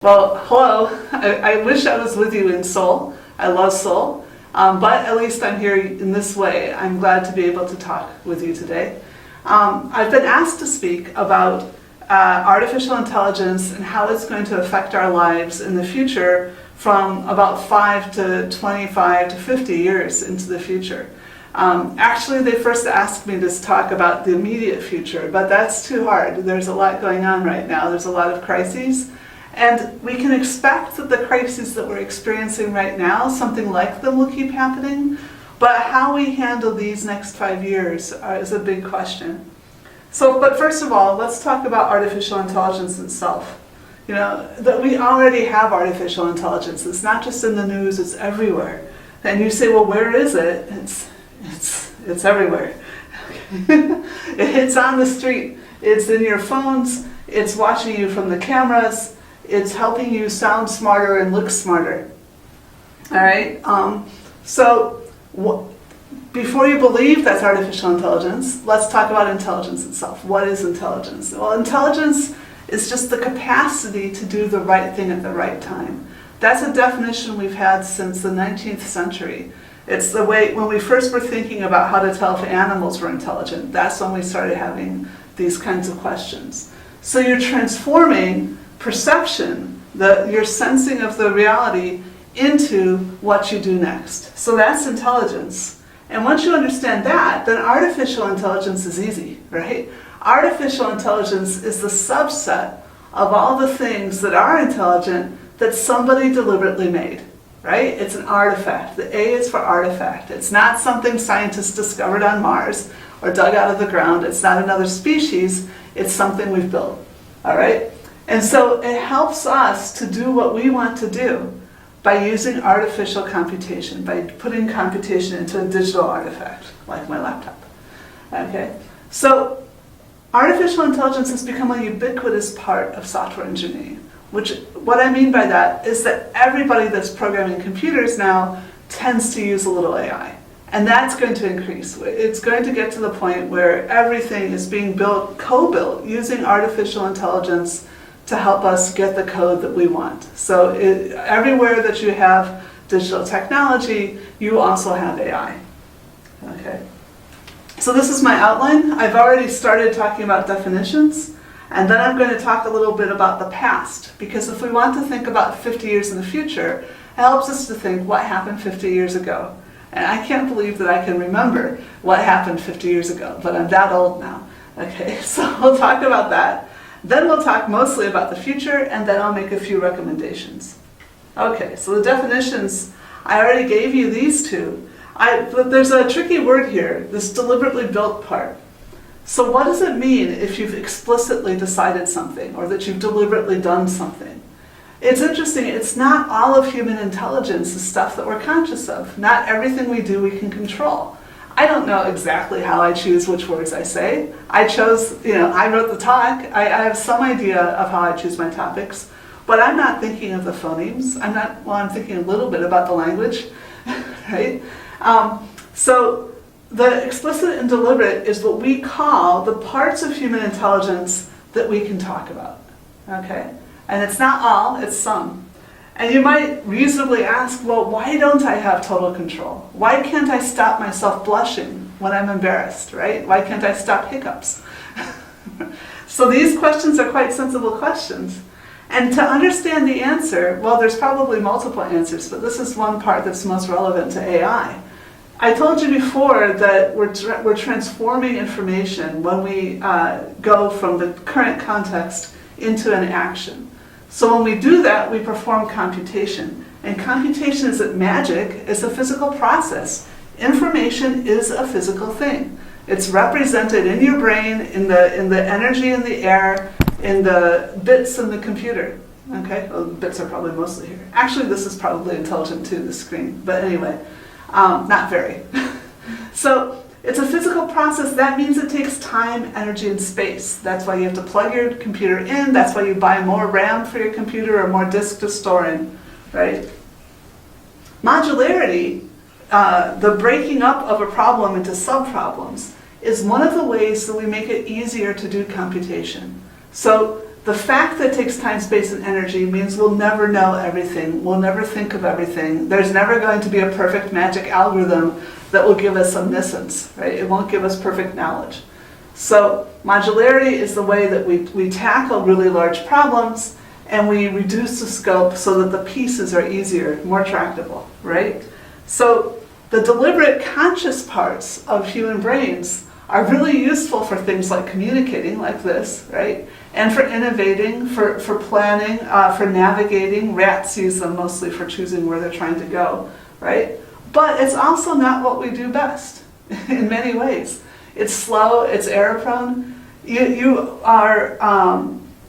Well, hello. I wish I was with you in Seoul. I love Seoul. But at least I'm here in this way. I'm glad to be able to talk with you today. I've been asked to speak about artificial intelligence and how it's going to affect our lives in the future from about 5 to 25 to 50 years into the future. Actually, they first asked me to talk about the immediate future, but that's too hard. There's a lot going on right now. There's a lot of crises. And we can expect that the crises that we're experiencing right now, something like them will keep happening, but how we handle these next 5 years is a big question. But first of all, let's talk about artificial intelligence itself. You know, that we already have artificial intelligence. It's not just in the news, it's everywhere. And you say, well, where is it? It's everywhere. It's on the street. It's in your phones. It's watching you from the cameras. It's helping you sound smarter and look smarter. All right? Before you believe that's artificial intelligence, let's talk about intelligence itself. What is intelligence? Well, intelligence is just the capacity to do the right thing at the right time. That's a definition we've had since the 19th century. It's the way, when we first were thinking about how to tell if animals were intelligent, that's when we started having these kinds of questions. So you're transforming perception, your sensing of the reality, into what you do next. So that's intelligence. And once you understand that, then artificial intelligence is easy, right? Artificial intelligence is the subset of all the things that are intelligent that somebody deliberately made, right? It's an artifact. The A is for artifact. It's not something scientists discovered on Mars or dug out of the ground. It's not another species. It's something we've built, all right? And so it helps us to do what we want to do by using artificial computation, by putting computation into a digital artifact, like my laptop. Okay? So artificial intelligence has become a ubiquitous part of software engineering, which what I mean by that is that everybody that's programming computers now tends to use a little AI. And that's going to increase. It's going to get to the point where everything is being built, co-built, using artificial intelligence to help us get the code that we want. So everywhere that you have digital technology, you also have AI. Okay. So this is my outline. I've already started talking about definitions, and then I'm going to talk a little bit about the past, because if we want to think about 50 years in the future, it helps us to think what happened 50 years ago. And I can't believe that I can remember what happened 50 years ago, but I'm that old now. Okay, so we'll talk about that. Then we'll talk mostly about the future, and then I'll make a few recommendations. Okay, so the definitions, I already gave you these two. But there's a tricky word here, this deliberately built part. So what does it mean if you've explicitly decided something, or that you've deliberately done something? It's interesting, it's not all of human intelligence is stuff that we're conscious of. Not everything we do we can control. I don't know exactly how I choose which words I say. I wrote the talk. I have some idea of how I choose my topics, but I'm not thinking of the phonemes. I'm thinking a little bit about the language, right? So the explicit and deliberate is what we call the parts of human intelligence that we can talk about, okay? And it's not all, it's some. And you might reasonably ask, well, why don't I have total control? Why can't I stop myself blushing when I'm embarrassed, right? Why can't I stop hiccups? So these questions are quite sensible questions. And to understand the answer, well, there's probably multiple answers, but this is one part that's most relevant to AI. I told you before that we're transforming information when we go from the current context into an action. So when we do that, we perform computation. And computation isn't magic, it's a physical process. Information is a physical thing. It's represented in your brain, in the energy in the air, in the bits in the computer. Okay, well, the bits are probably mostly here. Actually, this is probably intelligent too, the screen. But anyway, not very. So it's a physical process. That means it takes time, energy, and space. That's why you have to plug your computer in. That's why you buy more RAM for your computer or more disk to store in, right? Modularity, the breaking up of a problem into subproblems, is one of the ways that we make it easier to do computation. So the fact that it takes time, space, and energy means we'll never know everything. We'll never think of everything. There's never going to be a perfect magic algorithm that will give us omniscience, right? It won't give us perfect knowledge. So modularity is the way that we tackle really large problems, and we reduce the scope so that the pieces are easier, more tractable, right? So the deliberate conscious parts of human brains are really useful for things like communicating, like this, right? And for innovating, for planning, for navigating. Rats use them mostly for choosing where they're trying to go, right? But it's also not what we do best in many ways. It's slow, it's error prone. You are,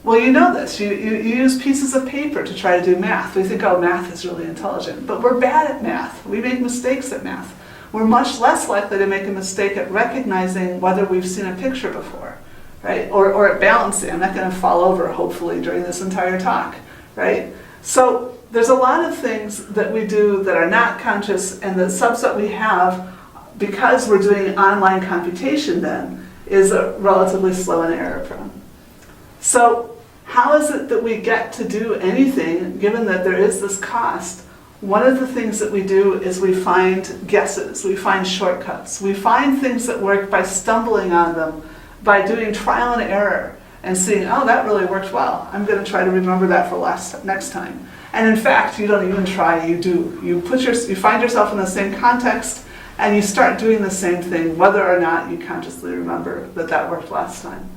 well, you know this. You use pieces of paper to try to do math. We think, oh, math is really intelligent. But we're bad at math. We make mistakes at math. We're much less likely to make a mistake at recognizing whether we've seen a picture before, right? Or at balancing. I'm not going to fall over, hopefully, during this entire talk, right? So there's a lot of things that we do that are not conscious, and the subset we have, because we're doing online computation then, is relatively slow and error prone. So how is it that we get to do anything, given that there is this cost? One of the things that we do is we find guesses, we find shortcuts, we find things that work by stumbling on them, by doing trial and error, and seeing, oh, that really worked well. I'm going to try to remember that for next time. And in fact, you don't even try, you do. You find yourself in the same context, and you start doing the same thing, whether or not you consciously remember that worked last time.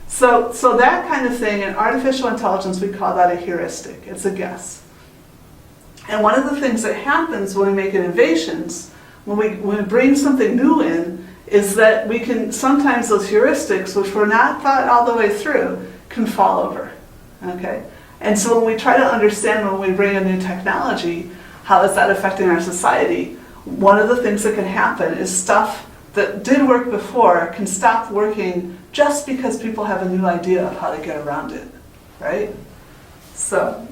So that kind of thing, in artificial intelligence, we call that a heuristic. It's a guess. And one of the things that happens when we make innovations, when we bring something new in, is that we can, sometimes those heuristics, which were not thought all the way through, can fall over, okay? And so when we try to understand, when we bring a new technology, how is that affecting our society, one of the things that can happen is stuff that did work before can stop working just because people have a new idea of how to get around it, right? So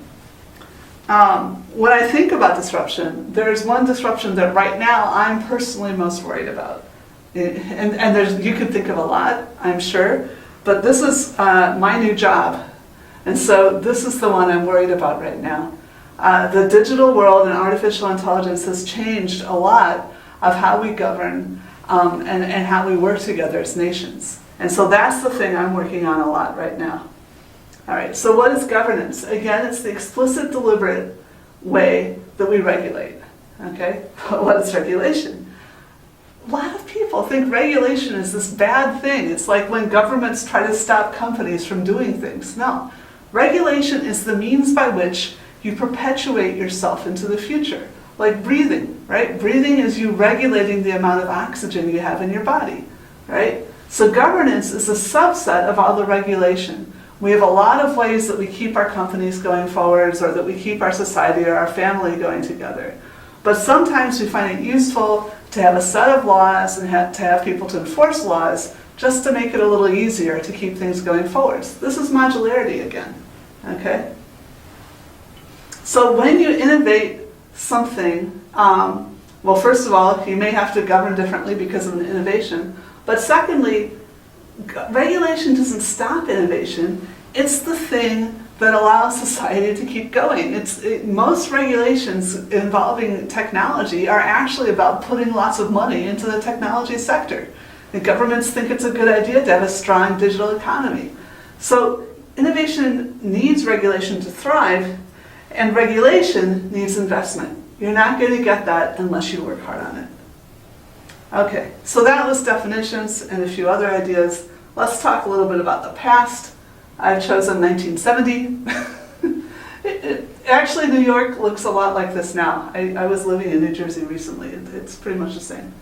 when I think about disruption, there's one disruption that right now I'm personally most worried about. And you can think of a lot, I'm sure, but this is my new job. And so this is the one I'm worried about right now. The digital world and artificial intelligence has changed a lot of how we govern and how we work together as nations. And so that's the thing I'm working on a lot right now. All right, so what is governance? Again, it's the explicit, deliberate way that we regulate. Okay, what is regulation? A lot of people think regulation is this bad thing. It's like when governments try to stop companies from doing things. No, regulation is the means by which you perpetuate yourself into the future. Like breathing, right? Breathing is you regulating the amount of oxygen you have in your body, right? So governance is a subset of all the regulation. We have a lot of ways that we keep our companies going forwards, or that we keep our society or our family going together. But sometimes we find it useful to have a set of laws and to have people to enforce laws just to make it a little easier to keep things going forwards. This is modularity again, okay? So when you innovate something, well, first of all, you may have to govern differently because of an innovation. But secondly, regulation doesn't stop innovation. It's the thing that allows society to keep going. Most regulations involving technology are actually about putting lots of money into the technology sector. The governments think it's a good idea to have a strong digital economy. So innovation needs regulation to thrive, and regulation needs investment. You're not going to get that unless you work hard on it. Okay, so that was definitions and a few other ideas. Let's talk a little bit about the past. I've chosen 1970. Actually, New York looks a lot like this now. I was living in New Jersey recently. It's pretty much the same.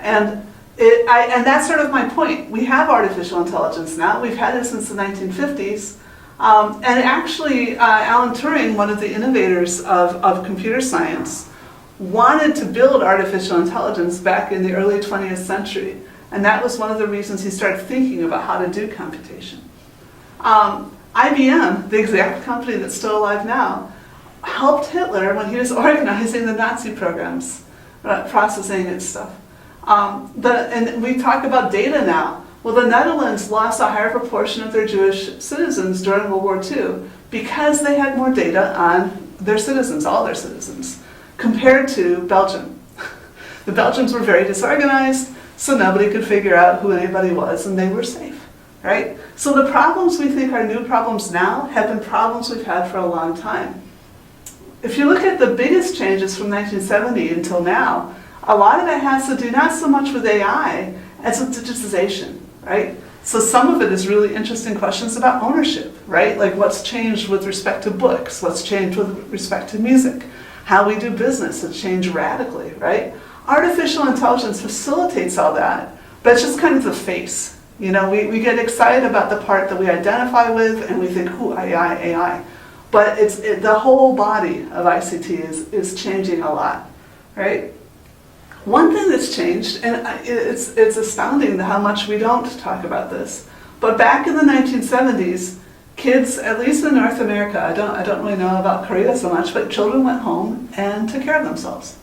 And that's sort of my point. We have artificial intelligence now. We've had it since the 1950s. And actually, Alan Turing, one of the innovators of computer science, wanted to build artificial intelligence back in the early 20th century. And that was one of the reasons he started thinking about how to do computation. IBM, the exact company that's still alive now, helped Hitler when he was organizing the Nazi programs, processing and stuff. And we talk about data now. Well, the Netherlands lost a higher proportion of their Jewish citizens during World War II because they had more data on their citizens, all their citizens, compared to Belgium. The Belgians were very disorganized, so nobody could figure out who anybody was, and they were safe, right? So the problems we think are new problems now have been problems we've had for a long time. If you look at the biggest changes from 1970 until now, a lot of it has to do not so much with AI as with digitization, right? So some of it is really interesting questions about ownership, right? Like what's changed with respect to books, what's changed with respect to music, how we do business has changed radically, right? Artificial intelligence facilitates all that, but it's just kind of the face. You know, we get excited about the part that we identify with and we think, ooh, AI. But the whole body of ICT is changing a lot, right? One thing that's changed, and it's astounding how much we don't talk about this, but back in the 1970s, kids, at least in North America, I don't really know about Korea so much, but children went home and took care of themselves.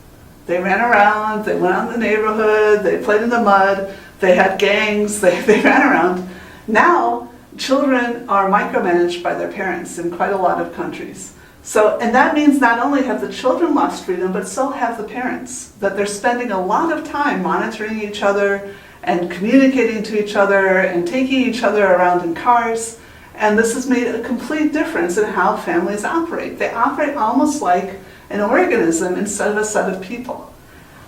They ran around, they went out in the neighborhood, they played in the mud, they had gangs, they ran around. Now, children are micromanaged by their parents in quite a lot of countries. So, and that means not only have the children lost freedom, but so have the parents, that they're spending a lot of time monitoring each other and communicating to each other and taking each other around in cars. And this has made a complete difference in how families operate. They operate almost like an organism instead of a set of people.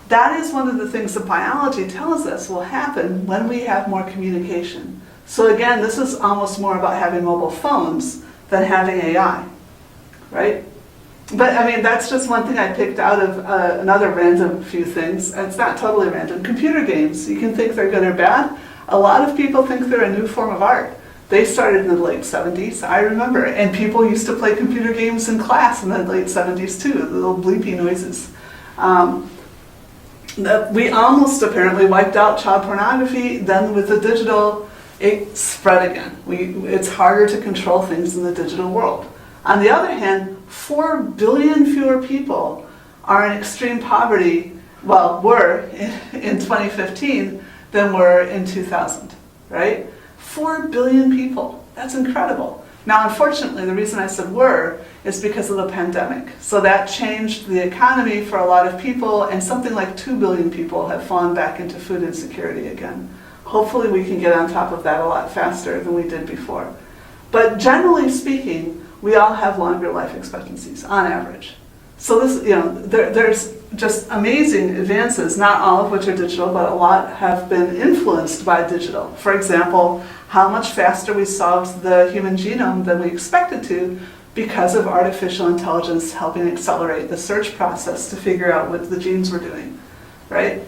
That is one of the things that biology tells us will happen when we have more communication. So again, this is almost more about having mobile phones than having AI. Right? But I mean, that's just one thing I picked out of another random few things. It's not totally random. Computer games, you can think they're good or bad. A lot of people think they're a new form of art. They started in the late 70s, I remember, and people used to play computer games in class in the late 70s too, the little bleepy noises. We almost apparently wiped out child pornography, then with the digital, it spread again. It's harder to control things in the digital world. On the other hand, 4 billion fewer people are in extreme poverty, were in 2015 than were in 2000, right? 4 billion people, that's incredible. Now, unfortunately, the reason I said were is because of the pandemic. So that changed the economy for a lot of people, and something like 2 billion people have fallen back into food insecurity again. Hopefully we can get on top of that a lot faster than we did before. But generally speaking, we all have longer life expectancies on average. So this, there's just amazing advances, not all of which are digital, but a lot have been influenced by digital. For example, how much faster we solved the human genome than we expected to because of artificial intelligence helping accelerate the search process to figure out what the genes were doing, right?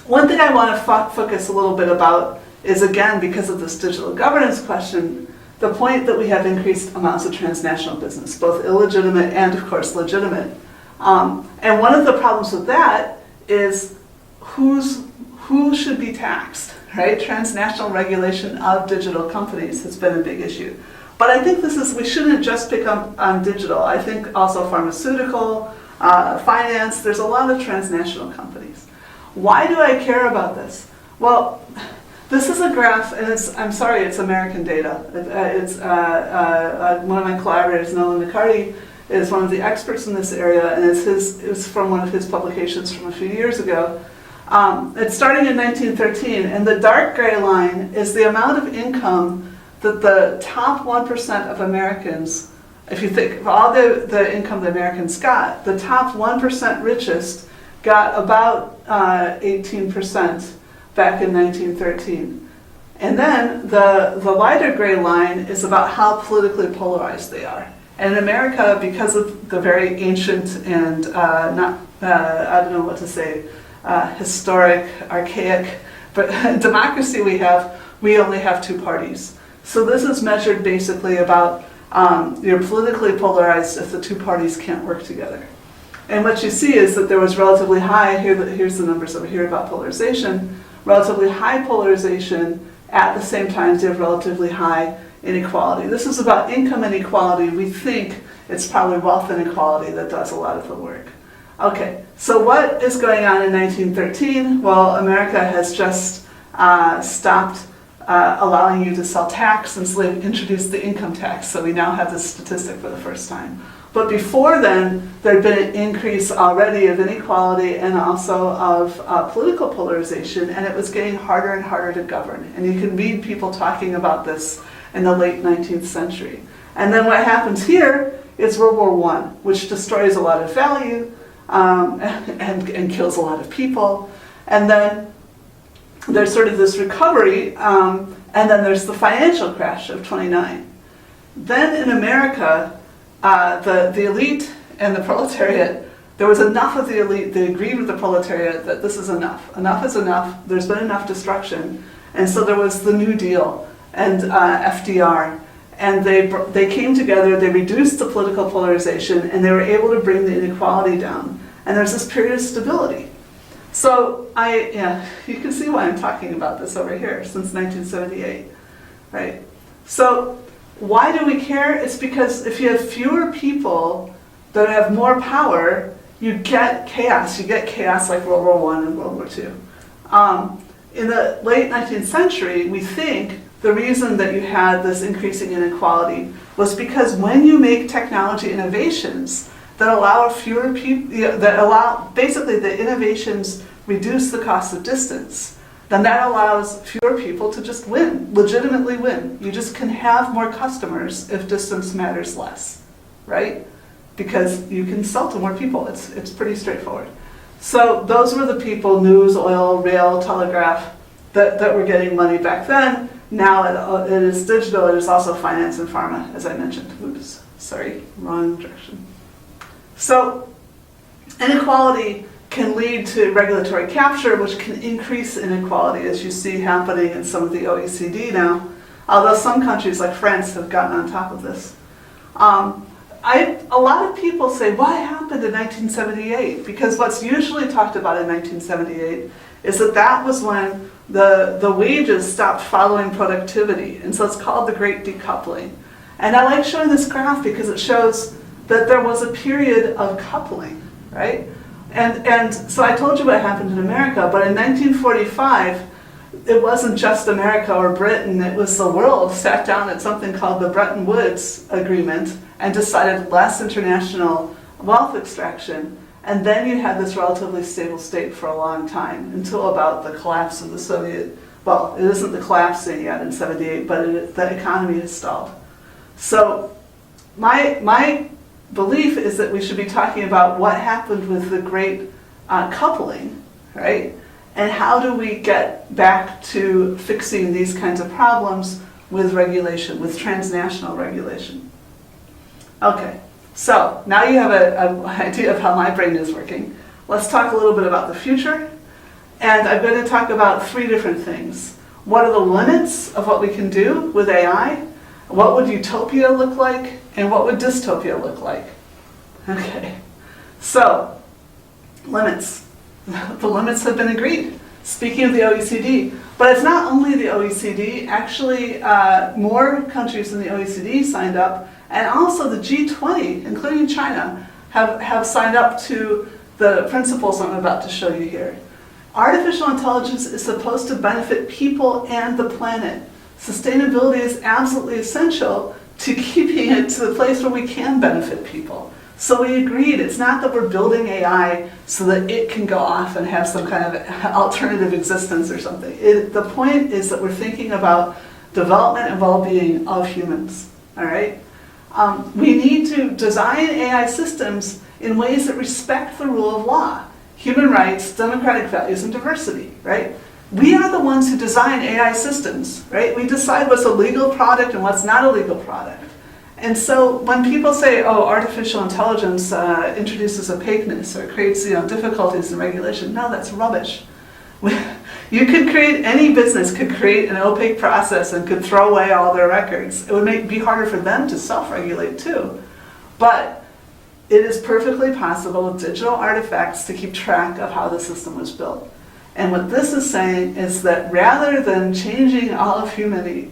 One thing I want to focus a little bit about is, again, because of this digital governance question, the point that we have increased amounts of transnational business, both illegitimate and, of course, legitimate. And one of the problems with that is who should be taxed, right? Transnational regulation of digital companies has been a big issue. But I think we shouldn't just pick up on digital. I think also pharmaceutical, finance, there's a lot of transnational companies. Why do I care about this? Well, this is a graph, and it's American data. One of my collaborators, Nolan McCarty, is one of the experts in this area, and it's from one of his publications from a few years ago. It's starting in 1913, and the dark gray line is the amount of income that the top 1% of Americans, if you think of all the income the Americans got, the top 1% richest got about 18%. Back in 1913. And then the lighter gray line is about how politically polarized they are. And in America, because of the very ancient and I don't know what to say, historic, archaic, but democracy we only have two parties. So this is measured basically about you're politically polarized if the two parties can't work together. And what you see is that there was relatively high, here's the numbers over here about polarization, relatively high polarization, at the same time you have relatively high inequality. This is about income inequality. We think it's probably wealth inequality that does a lot of the work. Okay, so what is going on in 1913? Well, America has just stopped allowing you to sell tax, and so they introduced the income tax. So we now have this statistic for the first time. But before then, there had been an increase already of inequality and also of political polarization, and it was getting harder and harder to govern. And you can read people talking about this in the late 19th century. And then what happens here is World War I, which destroys a lot of value and kills a lot of people. And then there's sort of this recovery, and then there's the financial crash of '29. Then in America, the elite and the proletariat, there was enough of the elite, they agreed with the proletariat that this is enough. Enough is enough, there's been enough destruction. And so there was the New Deal and FDR. And they came together, they reduced the political polarization, and they were able to bring the inequality down. And there's this period of stability. So you can see why I'm talking about this over here since 1978, right? So why do we care? It's because if you have fewer people that have more power, you get chaos. You get chaos like World War I and World War II. In the late 19th century, we think the reason that you had this increasing inequality was because when you make technology innovations that allow fewer people, that allow, basically the innovations reduce the cost of distance, then that allows fewer people to just win, legitimately win. You just can have more customers if distance matters less, right? Because you can sell to more people. It's pretty straightforward. So those were the people, news, oil, rail, telegraph, that were getting money back then. Now it is digital, it is also finance and pharma, as I mentioned. Oops, sorry, wrong direction. So inequality can lead to regulatory capture, which can increase inequality, as you see happening in some of the OECD now, although some countries like France have gotten on top of this. A lot of people say, what happened in 1978? Because what's usually talked about in 1978 is that was when the wages stopped following productivity, and so it's called the Great Decoupling. And I like showing this graph because it shows that there was a period of coupling, right? And so I told you what happened in America, but in 1945, it wasn't just America or Britain, it was the world sat down at something called the Bretton Woods Agreement and decided less international wealth extraction. And then you had this relatively stable state for a long time, until about the collapse of the Soviet, well, it isn't the collapsing yet in '78, but the economy has stalled. So my belief is that we should be talking about what happened with the great coupling, right? And how do we get back to fixing these kinds of problems with regulation, with transnational regulation? Okay, so now you have an idea of how my brain is working. Let's talk a little bit about the future. And I'm going to talk about three different things. What are the limits of what we can do with AI? What would utopia look like? And what would dystopia look like? Okay, so limits. The limits have been agreed. Speaking of the OECD, but it's not only the OECD, actually more countries in the OECD signed up, and also the G20, including China, have signed up to the principles I'm about to show you here. Artificial intelligence is supposed to benefit people and the planet. Sustainability is absolutely essential to keeping it to the place where we can benefit people. So we agreed, it's not that we're building AI so that it can go off and have some kind of alternative existence or something. The point is that we're thinking about development and well-being of humans, all right? We need to design AI systems in ways that respect the rule of law, human rights, democratic values, and diversity, right? We are the ones who design AI systems, right? We decide what's a legal product and what's not a legal product. And so when people say, oh, artificial intelligence introduces opaqueness or creates difficulties in regulation, no, that's rubbish. You could create, any business could create an opaque process and could throw away all their records. It would be harder for them to self-regulate too. But it is perfectly possible with digital artifacts to keep track of how the system was built. And what this is saying is that rather than changing all of humanity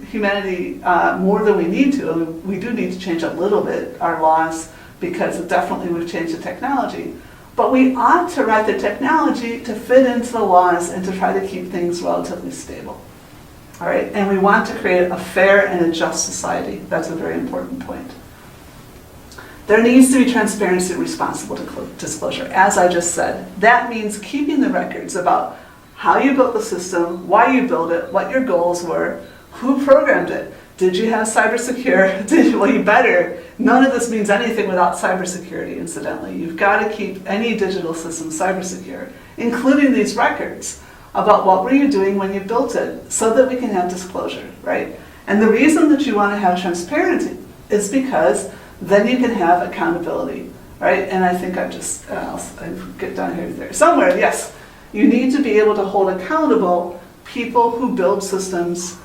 more than we need to, we do need to change a little bit our laws because definitely we've changed the technology. But we ought to write the technology to fit into the laws and to try to keep things relatively stable. All right? And we want to create a fair and a just society. That's a very important point. There needs to be transparency and responsible disclosure, as I just said. That means keeping the records about how you built the system, why you built it, what your goals were, who programmed it. Did you have cybersecurity? Well, you better. None of this means anything without cybersecurity, incidentally. You've got to keep any digital system cybersecure, including these records about what were you doing when you built it, so that we can have disclosure, right? And the reason that you want to have transparency is because then you can have accountability, right? And I think I'll get down here there. Somewhere, yes. You need to be able to hold accountable people who build systems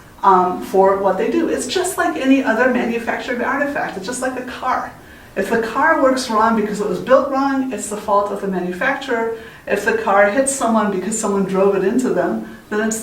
for what they do. It's just like any other manufactured artifact. It's just like a car. If the car works wrong because it was built wrong, it's the fault of the manufacturer. If the car hits someone because someone drove it into them, then it's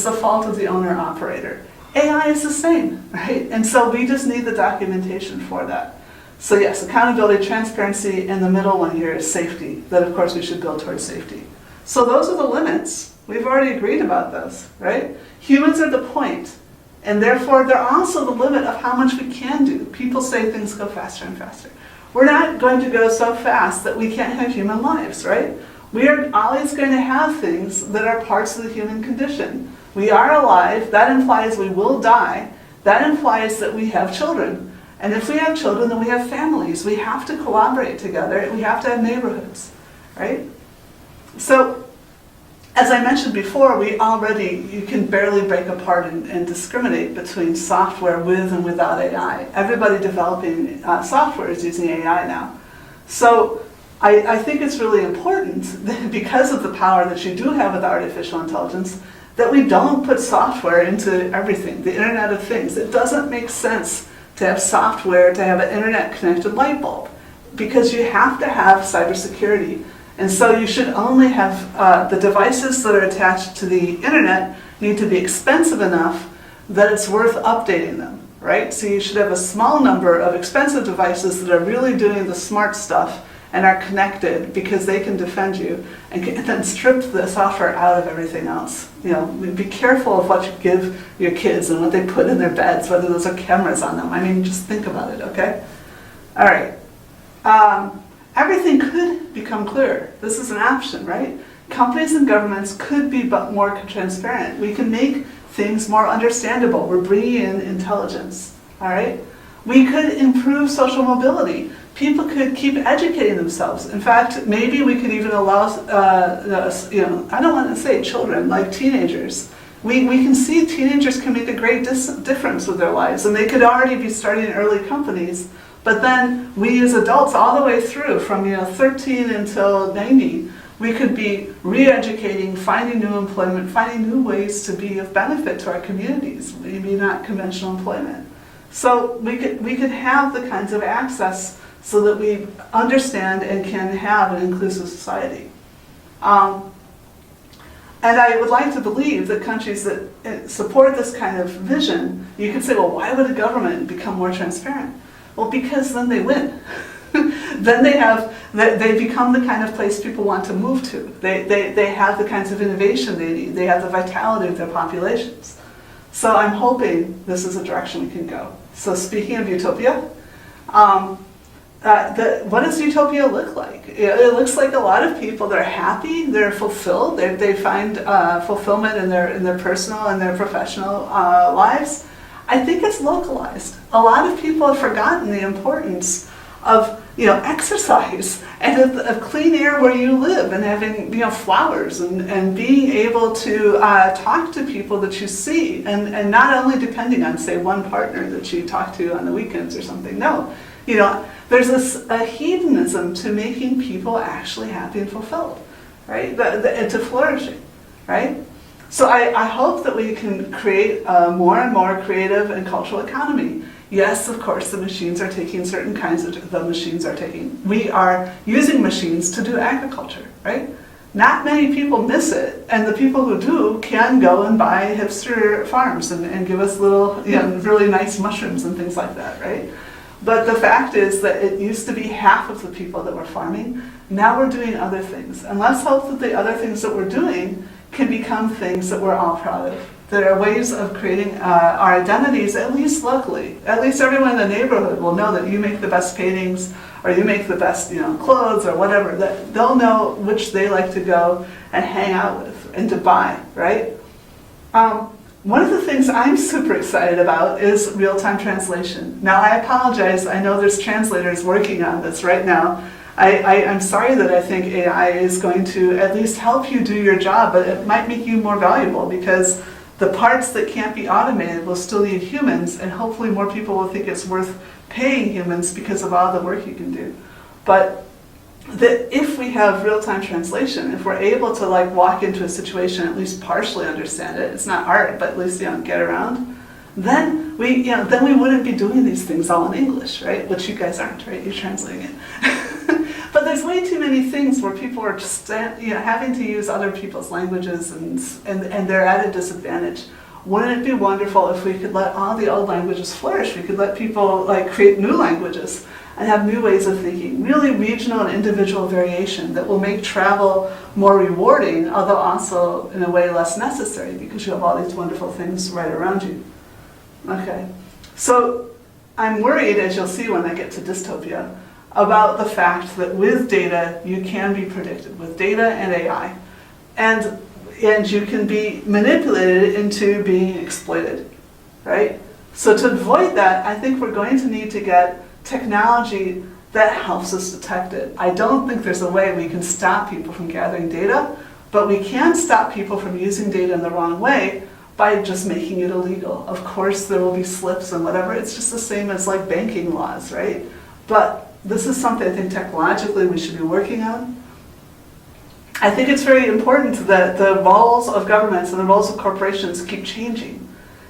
the fault of the owner-operator. AI is the same, right? And so we just need the documentation for that. So yes, accountability, transparency, and the middle one here is safety. That of course we should build towards safety. So those are the limits. We've already agreed about those, right? Humans are the point, and therefore they're also the limit of how much we can do. People say things go faster and faster. We're not going to go so fast that we can't have human lives, right? We are always going to have things that are parts of the human condition. We are alive, that implies we will die, that implies that we have children. And if we have children, then we have families. We have to collaborate together, we have to have neighborhoods, right? So, as I mentioned before, you can barely break apart and discriminate between software with and without AI. Everybody developing software is using AI now. So I think it's really important, that because of the power that you do have with artificial intelligence, that we don't put software into everything, the Internet of Things. It doesn't make sense to have software, to have an internet-connected light bulb, because you have to have cybersecurity. And so you should only have the devices that are attached to the internet need to be expensive enough that it's worth updating them, right? So you should have a small number of expensive devices that are really doing the smart stuff and are connected because they can defend you, and then strip the software out of everything else. You know, be careful of what you give your kids and what they put in their beds, whether those are cameras on them. I mean, just think about it, okay? All right. Everything could become clearer. This is an option, right? Companies and governments could be more transparent. We can make things more understandable. We're bringing in intelligence, all right? We could improve social mobility. People could keep educating themselves. In fact, maybe we could even allow, I don't want to say children, like teenagers. We can see teenagers can make a great difference with their lives, and they could already be starting early companies. But then we as adults, all the way through, from 13 until 90, we could be re-educating, finding new employment, finding new ways to be of benefit to our communities, maybe not conventional employment. So we could have the kinds of access so that we understand and can have an inclusive society. And I would like to believe that countries that support this kind of vision, you could say, well, why would a government become more transparent? Well, because then they win. Then they become the kind of place people want to move to. They have the kinds of innovation they need. They have the vitality of their populations. So I'm hoping this is a direction we can go. So speaking of Utopia, what does Utopia look like? It looks like a lot of people, they're happy, they're fulfilled, they find fulfillment in their personal and their professional lives. I think it's localized. A lot of people have forgotten the importance of exercise and of clean air where you live, and having flowers and being able to talk to people that you see, and not only depending on, say, one partner that you talk to on the weekends or something. No, there's a hedonism to making people actually happy and fulfilled, right? And to flourishing, right? So I hope that we can create a more and more creative and cultural economy. Yes, of course, the machines are taking certain kinds of we are using machines to do agriculture, right? Not many people miss it, and the people who do can go and buy hipster farms and give us little, really nice mushrooms and things like that, right? But the fact is that it used to be half of the people that were farming. Now we're doing other things. And let's hope that the other things that we're doing can become things that we're all proud of. There are ways of creating our identities, at least locally. At least everyone in the neighborhood will know that you make the best paintings, or you make the best, clothes, or whatever. That they'll know which they like to go and hang out with and to buy, right? One of the things I'm super excited about is real-time translation. Now, I apologize. I know there's translators working on this right now. I'm sorry that I think AI is going to at least help you do your job, but it might make you more valuable because the parts that can't be automated will still need humans, and hopefully more people will think it's worth paying humans because of all the work you can do. But if we have real-time translation, if we're able to walk into a situation, at least partially understand it, it's not art, but at least get around, then we wouldn't be doing these things all in English, right? Which you guys aren't, right? You're translating it. But there's way too many things where people are just having to use other people's languages and they're at a disadvantage. Wouldn't it be wonderful if we could let all the old languages flourish? We could let people create new languages and have new ways of thinking, really regional and individual variation that will make travel more rewarding, although also in a way less necessary because you have all these wonderful things right around you. Okay, so I'm worried, as you'll see when I get to dystopia, about the fact that with data you can be predicted, with data and AI, and you can be manipulated into being exploited, right? So to avoid that, I think we're going to need to get technology that helps us detect it. I don't think there's a way we can stop people from gathering data, but we can stop people from using data in the wrong way by just making it illegal. Of course, there will be slips and whatever. It's just the same as banking laws, right? But this is something I think technologically we should be working on. I think it's very important that the roles of governments and the roles of corporations keep changing.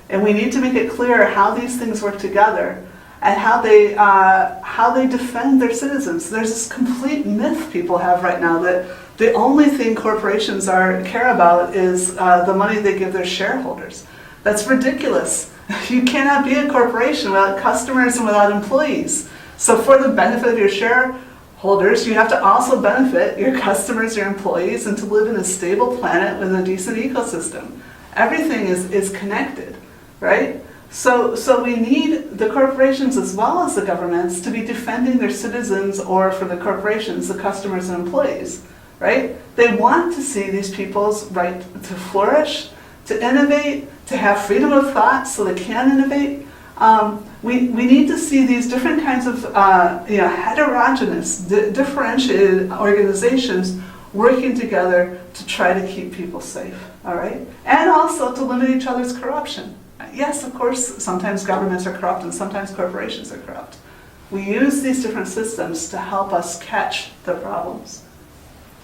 And we need to make it clear how these things work together and how they defend their citizens. There's this complete myth people have right now that the only thing corporations care about is the money they give their shareholders. That's ridiculous. You cannot be a corporation without customers and without employees. So for the benefit of your shareholders, you have to also benefit your customers, your employees, and to live in a stable planet with a decent ecosystem. Everything is connected, right? So we need the corporations as well as the governments to be defending their citizens, or for the corporations, the customers and employees, right? They want to see these people's right to flourish, to innovate, to have freedom of thought so they can innovate. We need to see these different kinds of heterogeneous, differentiated organizations working together to try to keep people safe, all right? And also to limit each other's corruption. Yes, of course, sometimes governments are corrupt and sometimes corporations are corrupt. We use these different systems to help us catch the problems.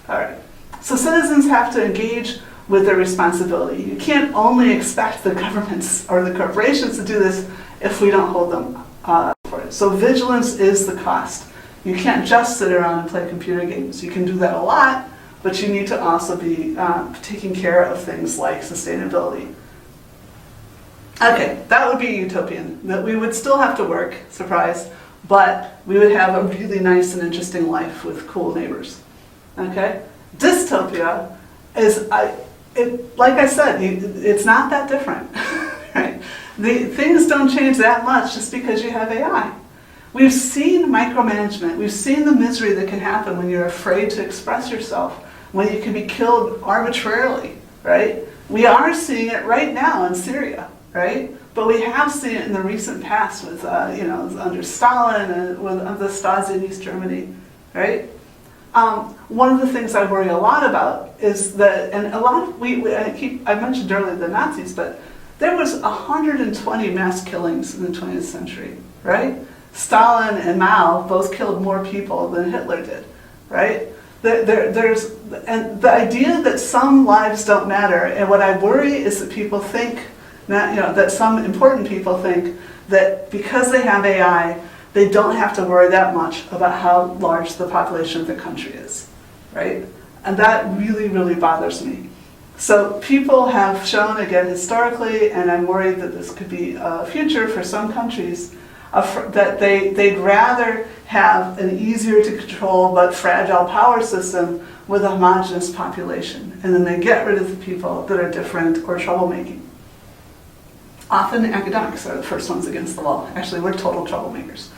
All right, so citizens have to engage with their responsibility. You can't only expect the governments or the corporations to do this if we don't hold them for it. So vigilance is the cost. You can't just sit around and play computer games. You can do that a lot, but you need to also be taking care of things like sustainability. Okay, that would be utopian. That we would still have to work, surprise, but we would have a really nice and interesting life with cool neighbors. Okay? Dystopia is, like I said, it's not that different. Right? Things don't change that much just because you have AI. We've seen micromanagement. We've seen the misery that can happen when you're afraid to express yourself, when you can be killed arbitrarily, right? We are seeing it right now in Syria, right? But we have seen it in the recent past with, under Stalin and with the Stasi in East Germany, right? One of the things I worry a lot about is that, and a lot of, I mentioned earlier the Nazis, but there was 120 mass killings in the 20th century, right? Stalin and Mao both killed more people than Hitler did, right? And the idea that some lives don't matter, and what I worry is that people think, that some important people think that because they have AI, they don't have to worry that much about how large the population of the country is, right? And that really, really bothers me. So people have shown, again, historically, and I'm worried that this could be a future for some countries, that they'd rather have an easier to control but fragile power system with a homogeneous population. And then they get rid of the people that are different or troublemaking. Often academics are the first ones against the wall. Actually, we're total troublemakers.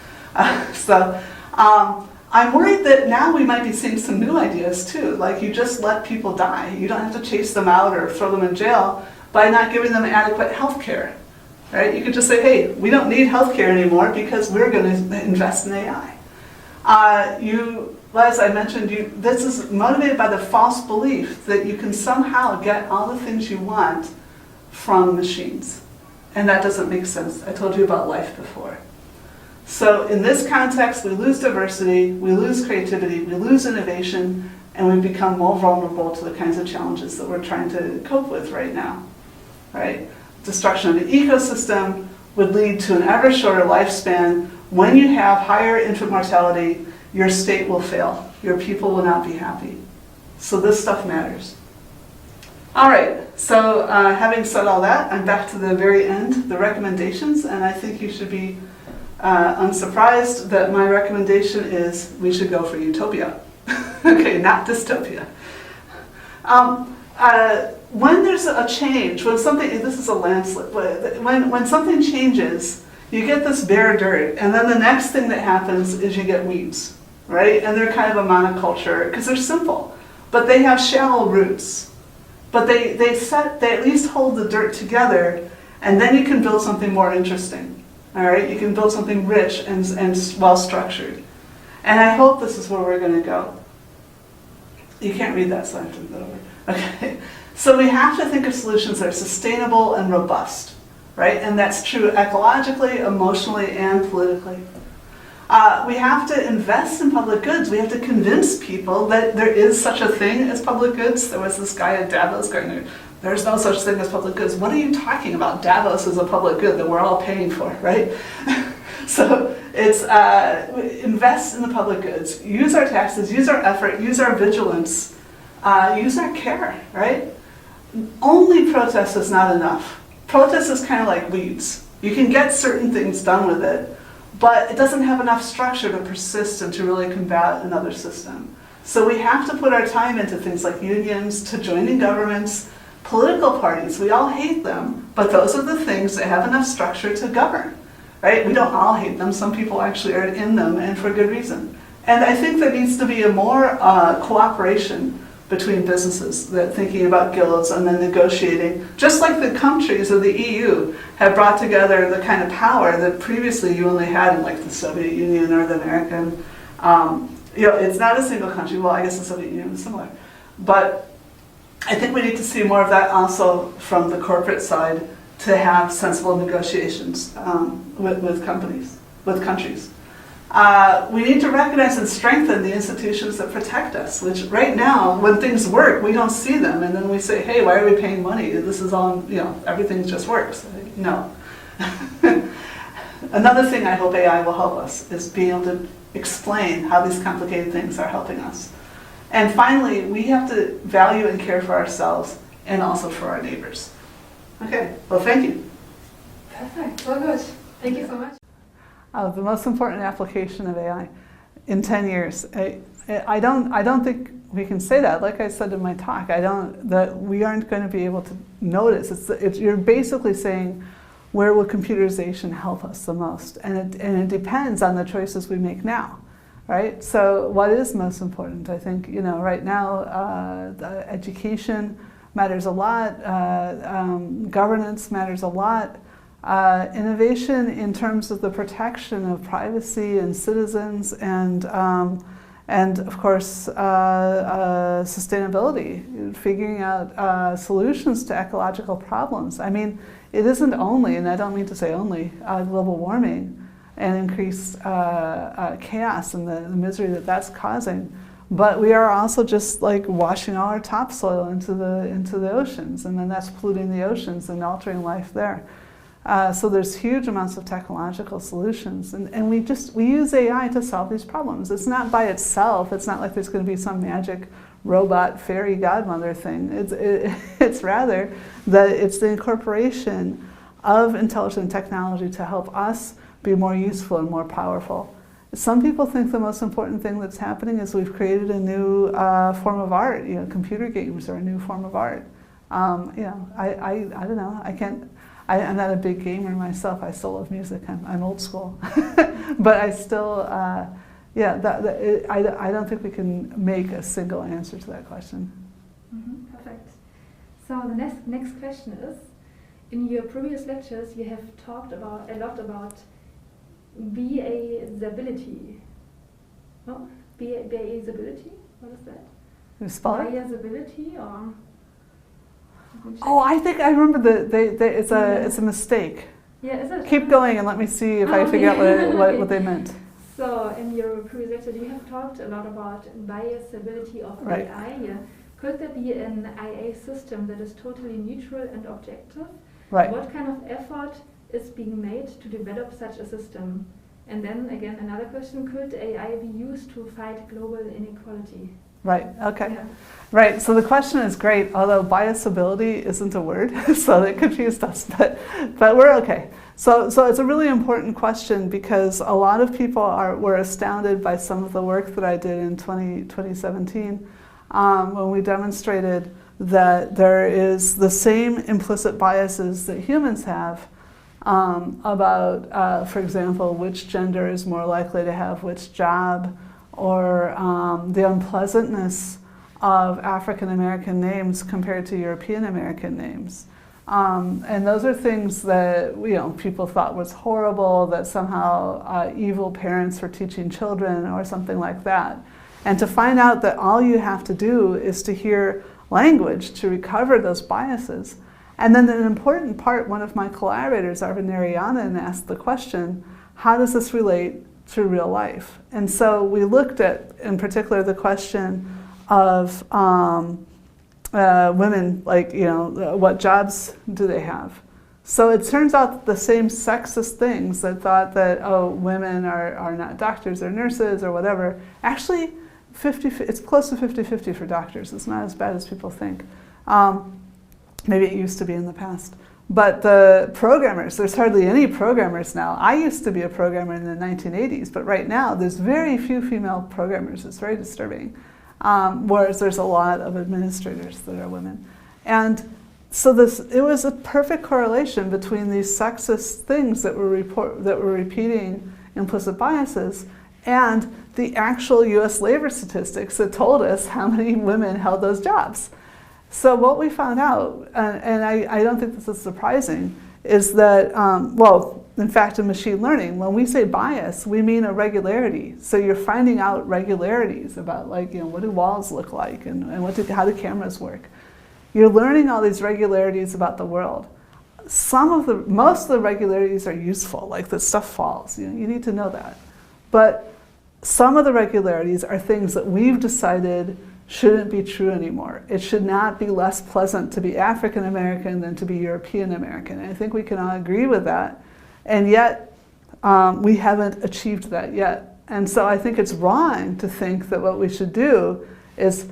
I'm worried that now we might be seeing some new ideas too, like you just let people die. You don't have to chase them out or throw them in jail by not giving them adequate health care. Right? You could just say, hey, we don't need health care anymore because we're going to invest in AI. As I mentioned, this is motivated by the false belief that you can somehow get all the things you want from machines. And that doesn't make sense. I told you about life before. So in this context, we lose diversity, we lose creativity, we lose innovation, and we become more vulnerable to the kinds of challenges that we're trying to cope with right now. Right? Destruction of the ecosystem would lead to an ever shorter lifespan. When you have higher infant mortality, your state will fail. Your people will not be happy. So this stuff matters. All right, so having said all that, I'm back to the very end, the recommendations, and I think you should be unsurprised that my recommendation is we should go for Utopia. Okay, not dystopia. When there's a change, when something, this is a landslip, when something changes, you get this bare dirt, and then the next thing that happens is you get weeds, right? And they're kind of a monoculture, because they're simple, but they have shallow roots. But they at least hold the dirt together, and then you can build something more interesting, all right? You can build something rich and well-structured. And I hope this is where we're going to go. You can't read that, so I have to move that over. Okay. So we have to think of solutions that are sustainable and robust, right? And that's true ecologically, emotionally, and politically. We have to invest in public goods. We have to convince people that there is such a thing as public goods. There was this guy at Davos going, there's no such thing as public goods. What are you talking about? Davos is a public good that we're all paying for, right? So it's invest in the public goods. Use our taxes, use our effort, use our vigilance, use our care, right? Only protest is not enough. Protest is kind of like weeds. You can get certain things done with it, but it doesn't have enough structure to persist and to really combat another system. So we have to put our time into things like unions, to joining governments, political parties. We all hate them, but those are the things that have enough structure to govern, right? We don't all hate them. Some people actually are in them, and for good reason. And I think there needs to be a more cooperation between businesses, that thinking about guilds and then negotiating, just like the countries of the EU have brought together the kind of power that previously you only had in like the Soviet Union or the American. It's not a single country. Well, I guess the Soviet Union is similar. But I think we need to see more of that also from the corporate side to have sensible negotiations with companies, with countries. We need to recognize and strengthen the institutions that protect us, which right now, when things work, we don't see them. And then we say, hey, why are we paying money? This is all, everything just works. No. Another thing I hope AI will help us is being able to explain how these complicated things are helping us. And finally, we have to value and care for ourselves and also for our neighbors. Okay, well, thank you. Perfect, well good. Thank you so much. The most important application of AI in 10 years. I don't think we can say that. Like I said in my talk, that we aren't going to be able to notice. You're basically saying, where will computerization help us the most? And it depends on the choices we make now, right? So what is most important? I think, right now, education matters a lot, governance matters a lot. Innovation in terms of the protection of privacy and citizens, and of course sustainability, figuring out solutions to ecological problems. I mean, it isn't only, and I don't mean to say only, global warming and increased chaos and the misery that that's causing, but we are also just like washing all our topsoil into the oceans, and then that's polluting the oceans and altering life there. So there's huge amounts of technological solutions, and we use AI to solve these problems. It's not by itself. It's not like there's going to be some magic robot fairy godmother thing. It's rather that it's the incorporation of intelligent technology to help us be more useful and more powerful. Some people think the most important thing that's happening is we've created a new form of art. You know, computer games are a new form of art. You know, I don't know. I'm not a big gamer myself. I still love music. I'm old school, but I still, I don't think we can make a single answer to that question. Mm-hmm. Perfect. So the next question is: in your previous lectures, you have talked a lot about BA-ability. Oh, BA-ability? What is that? You spell it? BA-ability or? Oh, I think I remember it's a mistake. Yeah, is it? Keep going and let me see if I figure out what they meant. So in your previous lecture, you have talked a lot about biasability of AI. Yeah. Could there be an IA system that is totally neutral and objective? Right. What kind of effort is being made to develop such a system? And then again, another question, could AI be used to fight global inequality? Right, okay. Yeah. Right, so the question is great, although biasability isn't a word, so it confused us, but we're okay. So it's a really important question because a lot of people were astounded by some of the work that I did in 2017 when we demonstrated that there is the same implicit biases that humans have about, for example, which gender is more likely to have which job, or the unpleasantness of African American names compared to European American names. And those are things that people thought was horrible, that somehow evil parents were teaching children or something like that. And to find out that all you have to do is to hear language to recover those biases. And then an important part, one of my collaborators, Arvind Narayanan, asked the question, how does this relate to real life? And so we looked at, in particular, the question of women, like, what jobs do they have? So it turns out that the same sexist things that thought that, oh, women are not doctors or nurses or whatever, actually it's close to 50-50 for doctors. It's not as bad as people think. Maybe it used to be in the past. But the programmers, there's hardly any programmers now. I used to be a programmer in the 1980s, but right now there's very few female programmers. It's very disturbing. Whereas there's a lot of administrators that are women. And so it was a perfect correlation between these sexist things that were repeating implicit biases and the actual US labor statistics that told us how many women held those jobs. So what we found out, and I don't think this is surprising, is that, in fact, in machine learning, when we say bias, we mean a regularity. So you're finding out regularities about, like, what do walls look like, and how do cameras work. You're learning all these regularities about the world. Most of the regularities are useful, like the stuff falls. You need to know that. But some of the regularities are things that we've decided shouldn't be true anymore. It should not be less pleasant to be African American than to be European American. And I think we can all agree with that. And yet, we haven't achieved that yet. And so I think it's wrong to think that what we should do is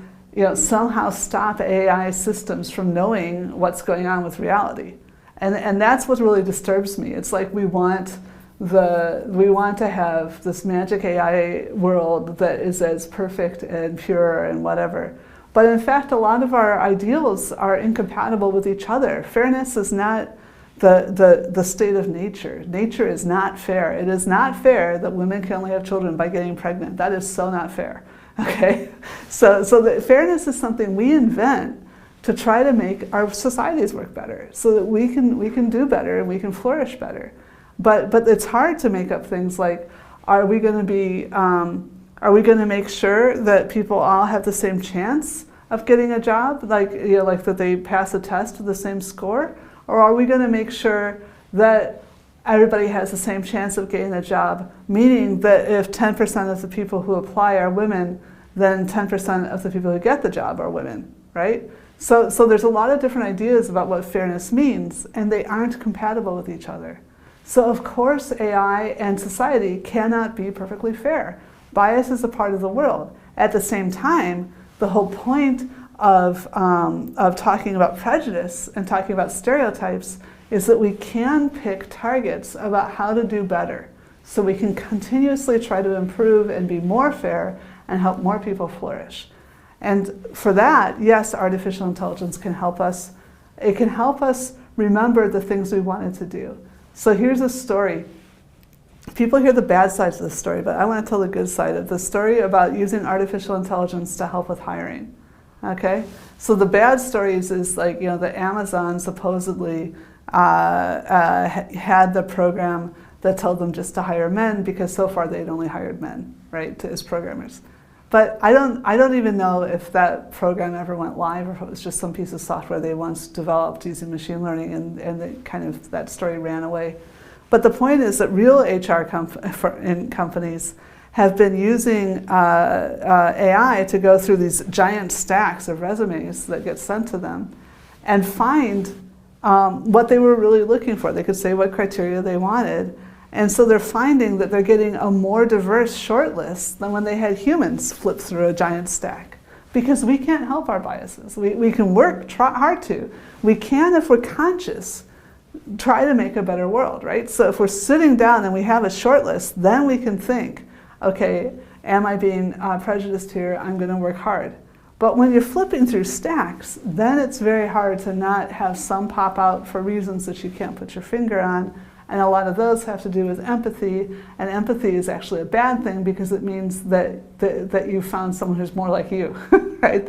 somehow stop AI systems from knowing what's going on with reality. And that's what really disturbs me. It's like we want to have this magic AI world that is as perfect and pure and whatever. But in fact, a lot of our ideals are incompatible with each other. Fairness is not the state of nature. Nature is not fair. It is not fair that women can only have children by getting pregnant. That is so not fair. Okay? So the fairness is something we invent to try to make our societies work better, so that we can do better and we can flourish better. But it's hard to make up things like, are we going to make sure that people all have the same chance of getting a job, like that they pass a test with the same score, or are we going to make sure that everybody has the same chance of getting a job, meaning that if 10% of the people who apply are women, then 10% of the people who get the job are women, right? So there's a lot of different ideas about what fairness means, and they aren't compatible with each other. So of course AI and society cannot be perfectly fair. Bias is a part of the world. At the same time, the whole point of talking about prejudice and talking about stereotypes is that we can pick targets about how to do better. so we can continuously try to improve and be more fair and help more people flourish. And for that, yes, artificial intelligence can help us. It can help us remember the things we wanted to do. So here's a story. People hear the bad sides of the story, but I want to tell the good side of the story about using artificial intelligence to help with hiring. Okay? So the bad stories is like, you know, the Amazon supposedly had the program that told them just to hire men because so far they'd only hired men, right, as programmers. But I don't even know if that program ever went live or if it was just some piece of software they once developed using machine learning and that story ran away. But the point is that real HR companies have been using AI to go through these giant stacks of resumes that get sent to them and find what they were really looking for. They could say what criteria they wanted. And so they're finding that they're getting a more diverse shortlist than when they had humans flip through a giant stack. Because we can't help our biases. We can work hard to. We can, if we're conscious, try to make a better world, right? So if we're sitting down and we have a shortlist, then we can think, okay, am I being prejudiced here? I'm going to work hard. But when you're flipping through stacks, then it's very hard to not have some pop out for reasons that you can't put your finger on. And a lot of those have to do with empathy, and empathy is actually a bad thing because it means that you found someone who's more like you, right?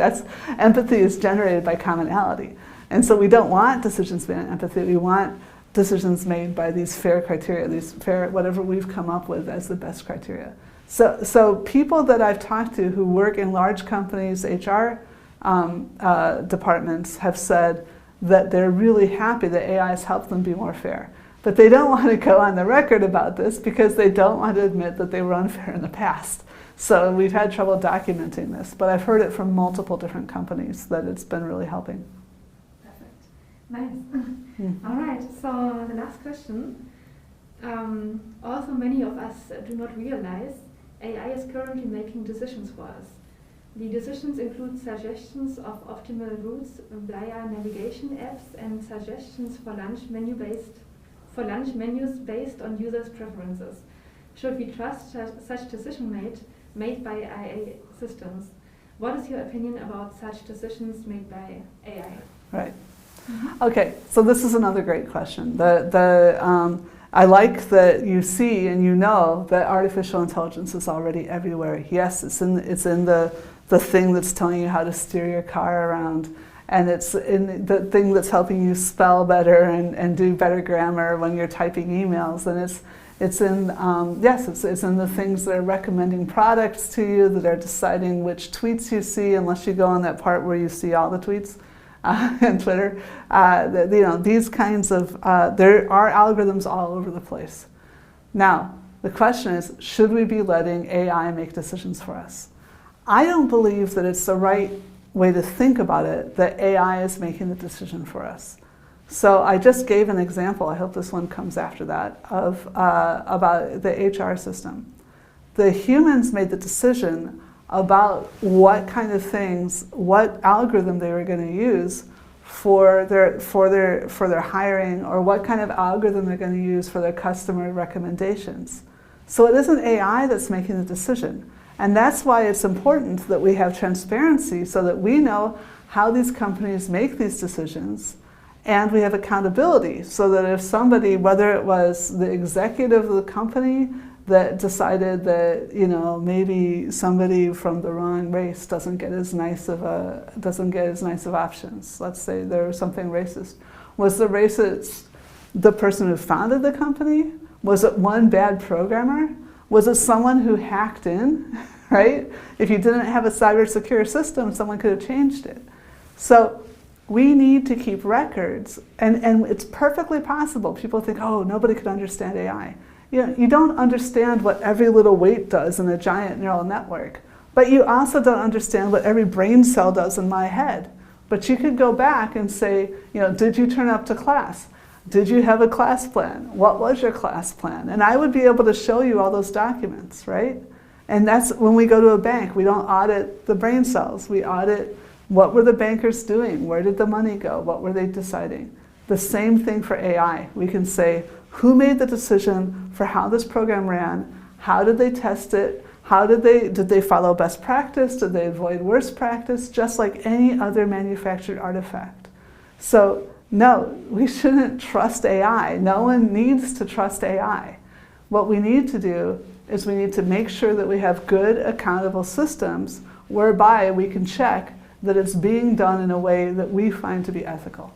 Empathy is generated by commonality. And so we don't want decisions made on empathy, we want decisions made by these fair criteria, these fair, whatever we've come up with as the best criteria. So people that I've talked to who work in large companies, HR departments have said that they're really happy that AI has helped them be more fair. But they don't want to go on the record about this because they don't want to admit that they were unfair in the past. So we've had trouble documenting this, but I've heard it from multiple different companies that it's been really helping. Perfect. Nice. All right, so the last question. Also, many of us do not realize AI is currently making decisions for us. The decisions include suggestions of optimal routes via navigation apps and suggestions for lunch menus based on users' preferences. Should we trust such decisions made by AI systems? What is your opinion about such decisions made by AI? Right. Okay, so this is another great question. I like that you see and you know that artificial intelligence is already everywhere. Yes, it's in the thing that's telling you how to steer your car around. And it's in the thing that's helping you spell better and do better grammar when you're typing emails. And it's in the things that are recommending products to you, that are deciding which tweets you see, unless you go on that part where you see all the tweets on Twitter. These kinds of, there are algorithms all over the place. Now, the question is, should we be letting AI make decisions for us? I don't believe that it's the right way to think about it, that AI is making the decision for us. So I just gave an example, I hope this one comes after that, of about the HR system. The humans made the decision about what kind of things, what algorithm they were going to use for their hiring, or what kind of algorithm they're going to use for their customer recommendations. So it isn't AI that's making the decision. And that's why it's important that we have transparency so that we know how these companies make these decisions, and we have accountability so that if somebody, whether it was the executive of the company that decided that, you know, maybe somebody from the wrong race doesn't get as nice of options. Let's say there was something racist. Was the racist the person who founded the company? Was it one bad programmer? Was it someone who hacked in, right? If you didn't have a cyber secure system, someone could have changed it. So we need to keep records, and it's perfectly possible. People think, oh, nobody could understand AI. You don't understand what every little weight does in a giant neural network, but you also don't understand what every brain cell does in my head. But you could go back and say, did you turn up to class? Did you have a class plan? What was your class plan? And I would be able to show you all those documents, right? And that's when we go to a bank, we don't audit the brain cells. We audit what were the bankers doing? Where did the money go? What were they deciding? The same thing for AI. We can say, Who made the decision for how this program ran? How did they test it? Did they follow best practice? Did they avoid worst practice? Just like any other manufactured artifact. So no, we shouldn't trust AI. No one needs to trust AI. What we need to do is we need to make sure that we have good, accountable systems whereby we can check that it's being done in a way that we find to be ethical.